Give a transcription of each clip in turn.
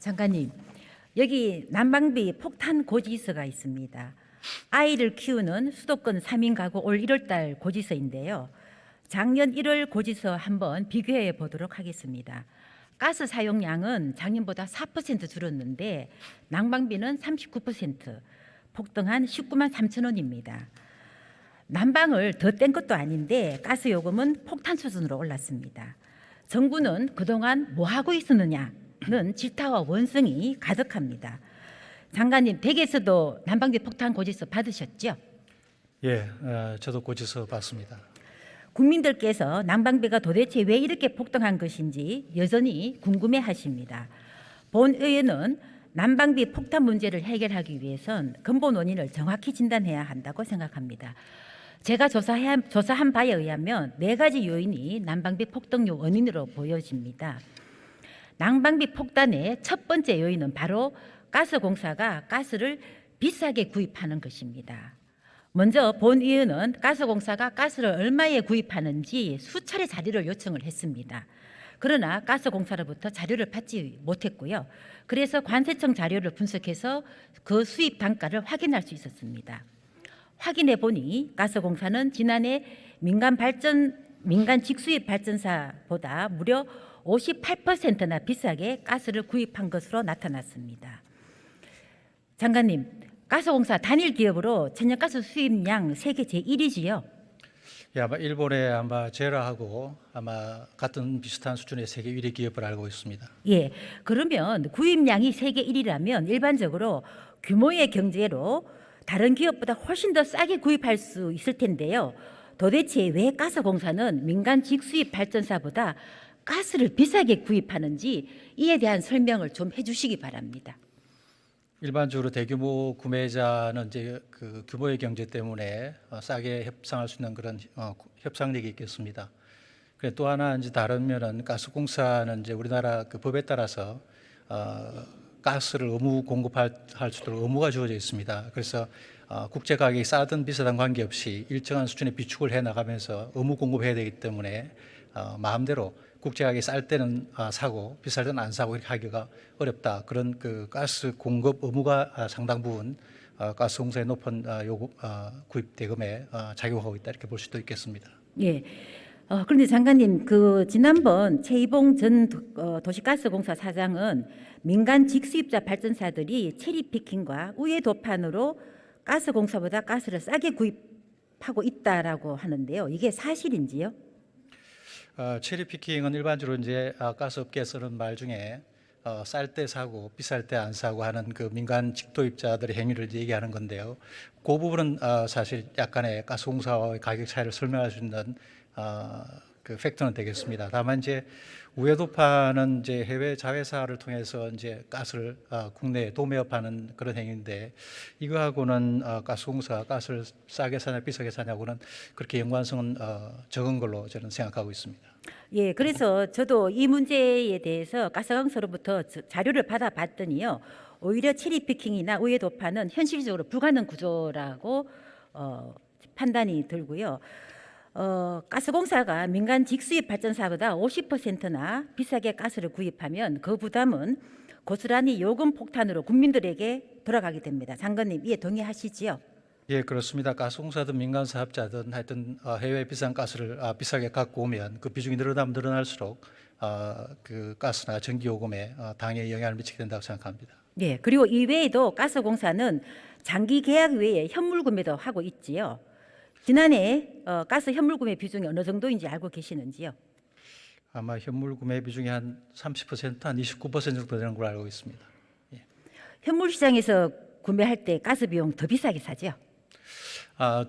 장관님, 여기 난방비 폭탄 고지서가 있습니다. 아이를 키우는 수도권 3인 가구 올 1월 달 고지서인데요. 작년 1월 고지서 한번 비교해 보도록 하겠습니다. 가스 사용량은 작년보다 4% 줄었는데 난방비는 39%, 폭등한 19만 3천 원입니다. 난방을 더 뗀 것도 아닌데 가스 요금은 폭탄 수준으로 올랐습니다. 정부는 그동안 뭐 하고 있었느냐는 질타와 원성이 가득합니다. 장관님, 댁에서도 난방비 폭탄 고지서 받으셨죠? 예, 저도 고지서 받습니다. 국민들께서 난방비가 도대체 왜 이렇게 폭등한 것인지 여전히 궁금해하십니다. 본의회는 난방비 폭탄 문제를 해결하기 위해선 근본 원인을 정확히 진단해야 한다고 생각합니다. 제가 조사한 바에 의하면 4가지 요인이 난방비 폭등 원인으로 보여집니다. 난방비 폭탄의 첫 번째 요인은 바로 가스공사가 가스를 비싸게 구입하는 것입니다. 먼저 본의원은 가스공사가 가스를 얼마에 구입하는지 수차례 자료를 요청을 했습니다. 그러나 가스공사로부터 자료를 받지 못했고요. 그래서 관세청 자료를 분석해서 그 수입 단가를 확인할 수 있었습니다. 확인해 보니 가스공사는 지난해 민간 직수입 발전사보다 무려 58%나 비싸게 가스를 구입한 것으로 나타났습니다. 장관님, 가스공사 단일 기업으로 천연가스 수입량 세계 제1위지요? 예, 아마 일본의 제라하고 같은 비슷한 수준의 세계 1위 기업을 알고 있습니다. 예, 그러면 구입량이 세계 1위라면 일반적으로 규모의 경제로 다른 기업보다 훨씬 더 싸게 구입할 수 있을 텐데요. 도대체 왜 가스공사는 민간 직수입 발전사보다 가스를 비싸게 구입하는지 이에 대한 설명을 좀 해주시기 바랍니다. 일반적으로 대규모 구매자는 이제 그 규모의 경제 때문에 싸게 협상할 수 있는 그런 협상력이 있겠습니다. 그래 또 하나 이제 다른 면은 가스공사는 이제 우리나라 그 법에 따라서 가스를 의무 공급할 수 있도록 의무가 주어져 있습니다. 그래서 국제 가격이 싸든 비싸든 관계없이 일정한 수준의 비축을 해 나가면서 의무 공급해야 되기 때문에 마음대로 국제 가격이 쌀 때는 사고 비쌀 때는 안 사고 이렇게 하기가 어렵다. 그런 그 가스 공급 의무가 상당 부분 가스공사의 높은 구입 대금에 작용하고 있다 이렇게 볼 수도 있겠습니다. 예. 그런데 장관님, 그 지난번 최이봉 전 도시가스공사 사장은 민간 직수입자 발전사들이 체리피킹과 우회 도판으로 가스공사보다 가스를 싸게 구입하고 있다라고 하는데요. 이게 사실인지요? 체리피킹은 일반적으로 이제 가스업계에 쓰는 말 중에 쌀 때 사고 비쌀 때 안 사고 하는 그 민간 직도입자들의 행위를 얘기하는 건데요. 그 부분은 사실 약간의 가스공사와의 가격 차이를 설명할 수 있는 그 팩터는 되겠습니다. 다만 이제 우회도파는 이제 해외 자회사를 통해서 이제 가스를 국내에 도매업하는 그런 행위인데 이거하고는 가스공사가 가스를 싸게 사냐 비싸게 사냐고는 그렇게 연관성은 적은 걸로 저는 생각하고 있습니다. 예, 그래서 저도 이 문제에 대해서 가스공사로부터 자료를 받아봤더니요, 오히려 체리피킹이나 우회 도파는 현실적으로 불가능 구조라고 판단이 들고요. 가스공사가 민간 직수입 발전사보다 50%나 비싸게 가스를 구입하면 그 부담은 고스란히 요금 폭탄으로 국민들에게 돌아가게 됩니다. 장관님, 이에 동의하시지요? 예, 그렇습니다. 가스공사든 민간 사업자든 하여튼 해외 비싼 가스를 비싸게 갖고 오면 그 비중이 늘어나면 늘어날수록 그 가스나 전기 요금에 당연히 영향을 미치게 된다고 생각합니다. 예, 그리고 이외에도 가스공사는 장기 계약 외에 현물 구매도 하고 있지요. 지난해 가스 현물 구매 비중이 어느 정도인지 알고 계시는지요? 아마 현물 구매 비중이 한 30%, 한 29% 정도 되는 걸로 알고 있습니다. 예. 현물 시장에서 구매할 때 가스 비용 더 비싸게 사죠?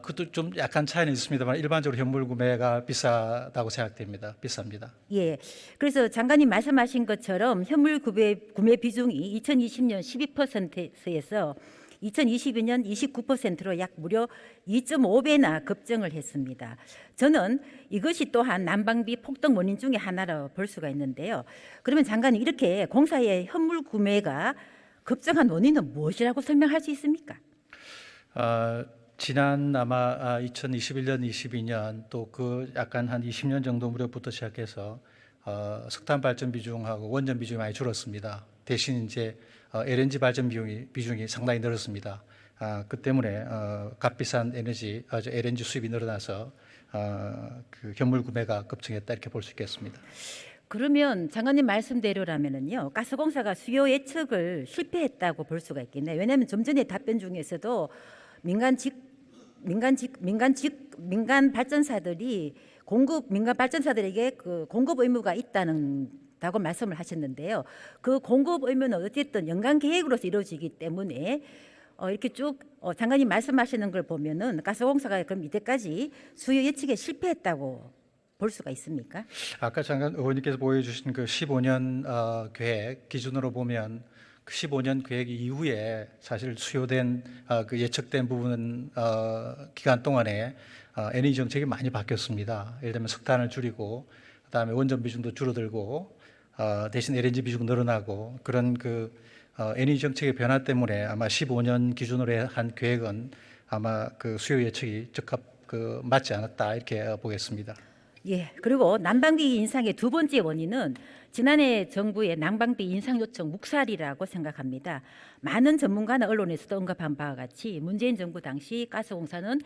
그것도 좀 약간 차이는 있습니다만 일반적으로 현물 구매가 비싸다고 생각됩니다. 비쌉니다. 예, 그래서 장관님 말씀하신 것처럼 현물 구매 비중이 2020년 12%에서 2022년 29%로 약 무려 2.5배나 급증을 했습니다. 저는 이것이 또한 난방비 폭등 원인 중에 하나로 볼 수가 있는데요. 그러면 장관님, 이렇게 공사의 현물 구매가 급증한 원인은 무엇이라고 설명할 수 있습니까? 지난 아마 2021년, 22년 또 그 약간 한 20년 정도 무렵부터 시작해서 석탄 발전 비중하고 원전 비중이 많이 줄었습니다. 대신 이제 LNG 발전 비중이 상당히 늘었습니다. 그 때문에 값비싼 LNG 수입이 늘어나서 그 현물 구매가 급증했다 이렇게 볼 수 있겠습니다. 그러면 장관님 말씀대로라면은요, 가스공사가 수요 예측을 실패했다고 볼 수가 있겠네요. 왜냐하면 좀 전에 답변 중에서도 민간 발전사들이 민간 발전사들에게 그 공급 의무가 있다고 말씀을 하셨는데요. 그 공급 의무는 어쨌든 연간 계획으로서 이루어지기 때문에 이렇게 쭉 장관님 말씀하시는 걸 보면은 가스공사가 그럼 이때까지 수요 예측에 실패했다고 볼 수가 있습니까? 아까 장관 의원님께서 보여주신 그 15년 계획 기준으로 보면 그 15년 계획 이후에 사실 수요된 그 예측된 부분 기간 동안에 에너지 정책이 많이 바뀌었습니다. 예를 들면 석탄을 줄이고 그다음에 원전 비중도 줄어들고 대신 LNG 비중 늘어나고 그런 그 에너지 정책의 변화 때문에 아마 15년 기준으로 한 계획은 아마 그 수요 예측이 적합 맞지 않았다 이렇게 보겠습니다. 예. 그리고 난방비 인상의 두 번째 원인은 지난해 정부의 난방비 인상 요청 묵살이라고 생각합니다. 많은 전문가나 언론에서도 언급한 바와 같이 문재인 정부 당시 가스공사는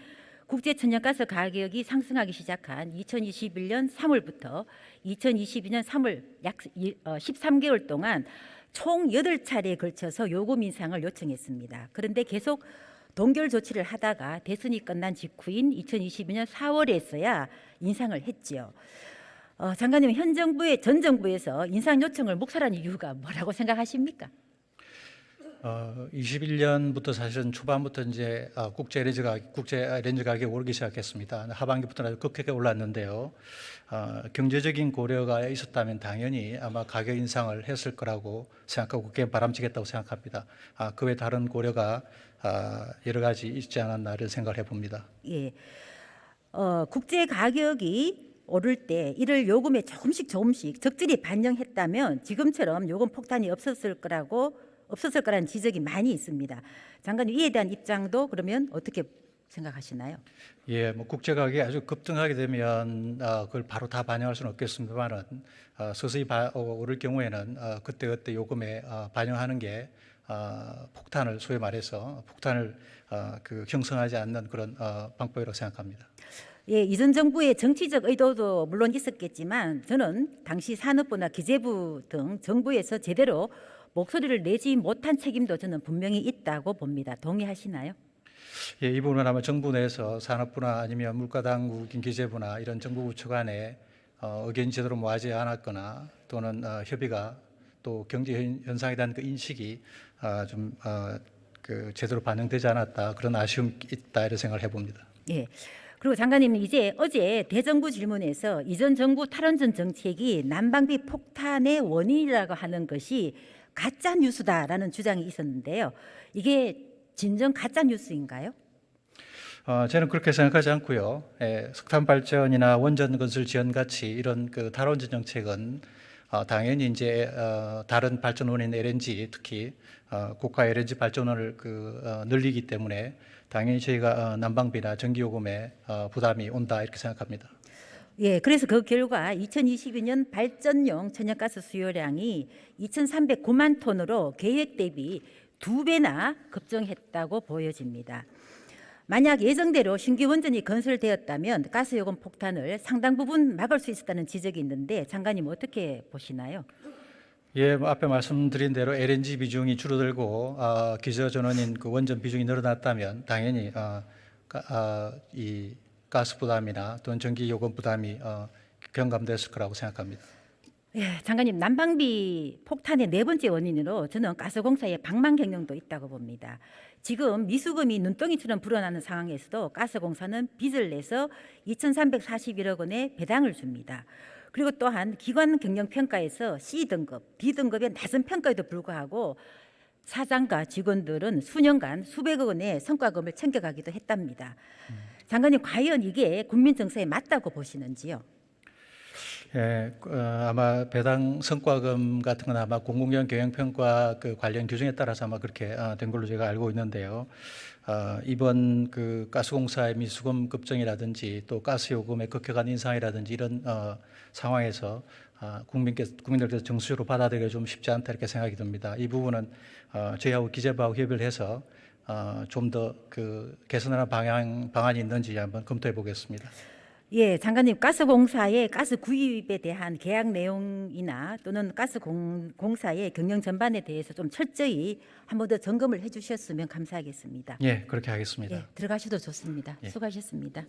국제 천연가스 가격이 상승하기 시작한 2021년 3월부터 2022년 3월 약 13개월 동안 총 8차례에 걸쳐서 요금 인상을 요청했습니다. 그런데 계속 동결 조치를 하다가 대선이 끝난 직후인 2022년 4월에서야 인상을 했지요. 장관님, 전 정부에서 인상 요청을 묵살한 이유가 뭐라고 생각하십니까? 21년부터 사실은 초반부터 이제 국제 LNG 가격이 오르기 시작했습니다. 하반기부터 아주 급격하게 올랐는데요. 경제적인 고려가 있었다면 당연히 아마 가격 인상을 했을 거라고 생각하고 그게 바람직했다고 생각합니다. 그 외 다른 고려가 여러 가지 있지 않았나 이런 생각을 해봅니다. 예, 국제 가격이 오를 때 이를 요금에 조금씩 적절히 반영했다면 지금처럼 요금 폭탄이 없었을 거라는 지적이 많이 있습니다. 장관님, 이에 대한 입장도 그러면 어떻게 생각하시나요? 예, 뭐 국제 가격이 아주 급등하게 되면 그걸 바로 다 반영할 수는 없겠습니다만은 서서히 오를 경우에는 그때 요금에 반영하는 게 폭탄을 소위 말해서 폭탄을 형성하지 않는 그런 방법이라고 생각합니다. 예, 이전 정부의 정치적 의도도 물론 있었겠지만 저는 당시 산업부나 기재부 등 정부에서 제대로 목소리를 내지 못한 책임도 저는 분명히 있다고 봅니다. 동의하시나요? 예, 이 부분은 아마 정부 내에서 산업부나 아니면 물가당국인 기재부나 이런 정부 부처 간에 의견이 제대로 모아지지 않았거나 또는 협의가 또 경제 현상에 대한 그 인식이 좀 제대로 반영되지 않았다 그런 아쉬움이 있다 이런 생각을 해봅니다. 예. 그리고 장관님은 어제 대정부 질문에서 이전 정부 탈원전 정책이 난방비 폭탄의 원인이라고 하는 것이 가짜 뉴스다라는 주장이 있었는데요. 이게 진정 가짜 뉴스인가요? 저는 그렇게 생각하지 않고요. 석탄 발전이나 원전 건설 지원 같이 이런 그 탈원전 정책은 당연히 이제 다른 발전 원인 LNG 특히 고가 LNG 발전원을 늘리기 때문에 당연히 저희가 난방비나 전기요금에 부담이 온다 이렇게 생각합니다. 예, 그래서 그 결과 2022년 발전용 천연가스 수요량이 2,309만 톤으로 계획 대비 2배나 급증했다고 보여집니다. 만약 예정대로 신규 원전이 건설되었다면 가스요금 폭탄을 상당 부분 막을 수 있었다는 지적이 있는데 장관님 어떻게 보시나요? 예, 뭐 앞에 말씀드린 대로 LNG 비중이 줄어들고 기저전원인 그 원전 비중이 늘어났다면 당연히 이 가스 부담이나 또는 전기 요금 부담이 경감됐을 거라고 생각합니다. 예, 장관님, 난방비 폭탄의 네 번째 원인으로 저는 가스공사의 방만 경영도 있다고 봅니다. 지금 미수금이 눈덩이처럼 불어나는 상황에서도 가스공사는 빚을 내서 2,341억 원의 배당을 줍니다. 그리고 또한 기관 경영 평가에서 C등급, D등급의 낮은 평가에도 불구하고 사장과 직원들은 수년간 수백억 원의 성과금을 챙겨가기도 했답니다. 장관님, 과연 이게 국민 정서에 맞다고 보시는지요? 예, 아마 배당 성과금 같은 건 아마 공공기관 경영평가 관련 규정에 따라서 아마 그렇게 된 걸로 제가 알고 있는데요. 이번 가스공사의 미수금 급증이라든지 또 가스요금의 급격한 인상이라든지 이런 상황에서 국민들께서 정수로 받아들이기 좀 쉽지 않다 이렇게 생각이 듭니다. 이 부분은 저희하고 기재부하고 협의를 해서 좀 더 그 개선하는 방안이 있는지 한번 검토해 보겠습니다. 예, 장관님, 가스공사의 가스 구입에 대한 계약 내용이나 또는 가스공사의 경영 전반에 대해서 좀 철저히 한 번 더 점검을 해주셨으면 감사하겠습니다. 예, 그렇게 하겠습니다. 예, 들어가셔도 좋습니다. 예. 수고하셨습니다.